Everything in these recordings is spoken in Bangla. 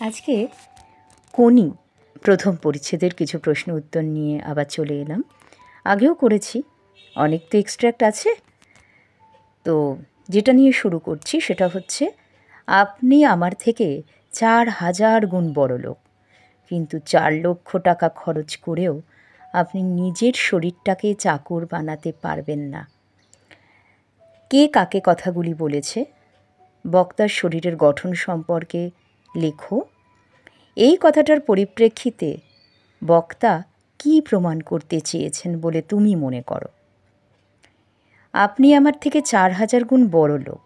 আজকে কোনি প্রথম পরিচ্ছেদের কিছু প্রশ্ন উত্তর নিয়ে আবার চলে এলাম। আগেও করেছি, অনেক তো এক্সট্র্যাক্ট আছে। তো যেটা নিয়ে শুরু করছি সেটা হচ্ছে, আপনি আমার থেকে 4,000 গুণ বড়লোক, কিন্তু 4 লক্ষ টাকা খরচ করেও আপনি নিজের শরীরটাকে চাকর বানাতে পারবেন না। কে কাকে কথাগুলি বলেছে? বক্তার শরীরের গঠন সম্পর্কে লেখো। এই কথাটার পরিপ্রেক্ষিতে বক্তা কী প্রমাণ করতে চেয়েছেন বলে তুমি মনে করো? আপনি আমার থেকে 4,000 গুণ বড় লোক,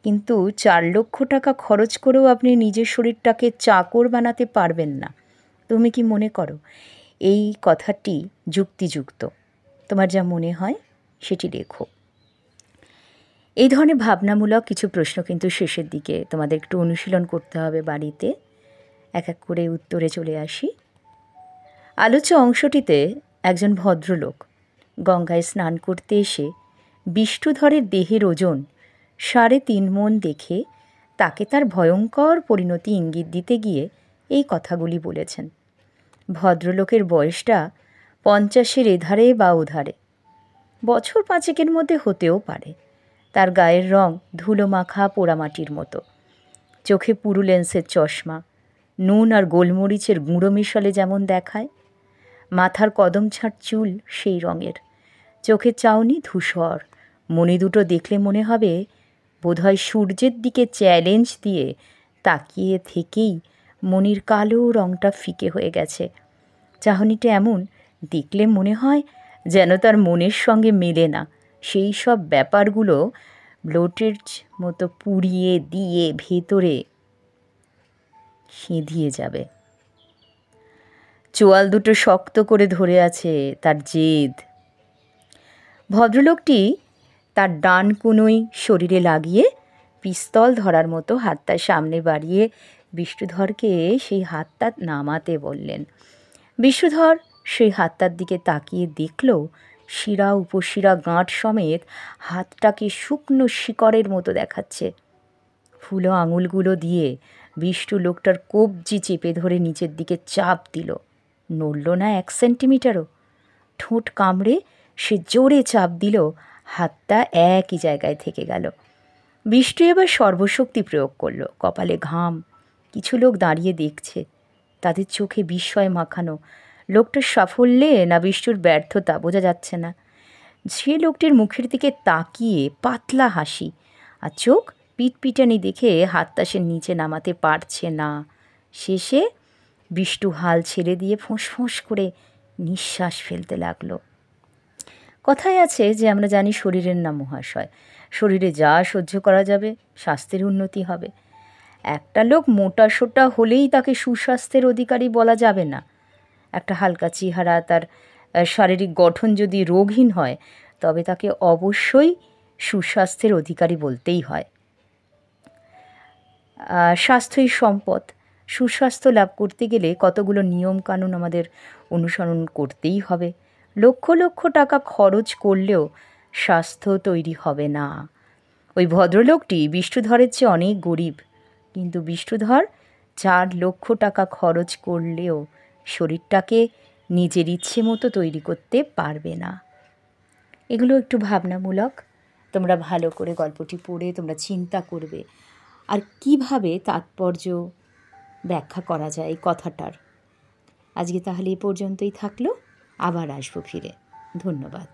কিন্তু 4 লক্ষ টাকা খরচ করেও আপনি নিজের শরীরটাকে চাকর বানাতে পারবেন না। তুমি কি মনে করো এই কথাটি যুক্তিযুক্ত? তোমার যা মনে হয় সেটি লেখো। এই ধরনের ভাবনামূলক কিছু প্রশ্ন কিন্তু শেষের দিকে তোমাদের একটু অনুশীলন করতে হবে বাড়িতে। এক এক করে উত্তরে চলে আসি। আলোচ্য অংশটিতে একজন ভদ্রলোক গঙ্গায় স্নান করতে এসে বিষ্ণুধরের দেহের ওজন 3.5 মণ দেখে তাকে তার ভয়ঙ্কর পরিণতি ইঙ্গিত দিতে গিয়ে এই কথাগুলি বলেছেন। ভদ্রলোকের বয়সটা 50-এর এধারে বা ওধারে, বছর 5-এর মধ্যে হতেও পারে। তার গায়ের রং ধুলো মাখা পোড়ামাটির মতো, চোখে পুরু লেন্সের চশমা, নুন আর গোলমরিচের গুঁড়ো মিশালে যেমন দেখায়। মাথার কদম ছাঁট চুল সেই রঙের, চোখের চাউনি ধূসর। মণি দুটো দেখলে মনে হবে বোধহয় সূর্যের দিকে চ্যালেঞ্জ দিয়ে তাকিয়ে থেকেই মণির কালো রঙটা ফিকে হয়ে গেছে। চাহনিটা এমন দেখলে মনে হয় যেন তার মনের সঙ্গে মেলে না। সেই সব ব্যাপারগুলো ব্লোটের মতো পুড়িয়ে দিয়ে ভেতরে সিঁধিয়ে যাবে। চোয়াল দুটো শক্ত করে ধরে আছে তার জেদ। ভদ্রলোকটি তার ডান কনুই শরীরে লাগিয়ে পিস্তল ধরার মতো হাতটা সামনে বাড়িয়ে বিষ্ণুধরকে সেই হাতটা নামাতে বললেন। বিষ্ণুধর সেই হাতটার দিকে তাকিয়ে দেখল শিরা উপশিরা গাঁট সমেত হাতটাকে শুকনো শিকড়ের মতো দেখাচ্ছে। ফুলো আঙুলগুলো দিয়ে বিষ্ণু লোকটার কবজি চেপে ধরে নিচের দিকে চাপ দিল। নড়ল না 1 সেন্টিমিটারও। ঠোঁট কামড়ে সে জোরে চাপ দিল, হাতটা একই জায়গায় থেকে গেল। বিষ্ণু এবার সর্বশক্তি প্রয়োগ করল। কপালে ঘাম। কিছু লোক দাঁড়িয়ে দেখছে, তাদের চোখে বিস্ময় মাখানো। লোকটার সাফল্যে না বিষ্ণুর ব্যর্থতা বোঝা যাচ্ছে না। সে লোকটির মুখের দিকে তাকিয়ে পাতলা হাসি, আর চোখ পিটপিটানি দেখে হাতটা সে নিচে নামাতে পারছে না। শেষে বিষ্ণু হাল ছেড়ে দিয়ে ফোঁস করে নিঃশ্বাস ফেলতে লাগলো। কথায় আছে যে আমরা জানি শরীরের নাম মহাশয়। শরীরে যা সহ্য করা যাবে স্বাস্থ্যের উন্নতি হবে। একটা লোক মোটা সোটা হলেই তাকে সুস্বাস্থ্যের অধিকারী বলা যাবে না। একটা হালকা চেহারা, তার শারীরিক গঠন যদি রোগহীন হয়, তবে তাকে অবশ্যই সুস্বাস্থ্যের অধিকারী বলতেই হয়। স্বাস্থ্যই সম্পদ। সুস্বাস্থ্য লাভ করতে গেলে কতগুলো নিয়মকানুন আমাদের অনুসরণ করতেই হবে। লক্ষ লক্ষ টাকা খরচ করলেও স্বাস্থ্য তৈরি হবে না। ওই ভদ্রলোকটি বিষ্ণুধরের চেয়ে অনেক গরিব, কিন্তু বিষ্ণুধর 4 লক্ষ টাকা খরচ করলেও শরীরটাকে নিজের ইচ্ছে মতো তৈরি করতে পারবে না। এগুলো একটু ভাবনামূলক। তোমরা ভালো করে গল্পটি পড়ে তোমরা চিন্তা করবে আর কিভাবে তাৎপর্য ব্যাখ্যা করা যায় এই কথাটার। আজকে তাহলে এই পর্যন্তই থাকলো, আবার আসবো ফিরে। ধন্যবাদ।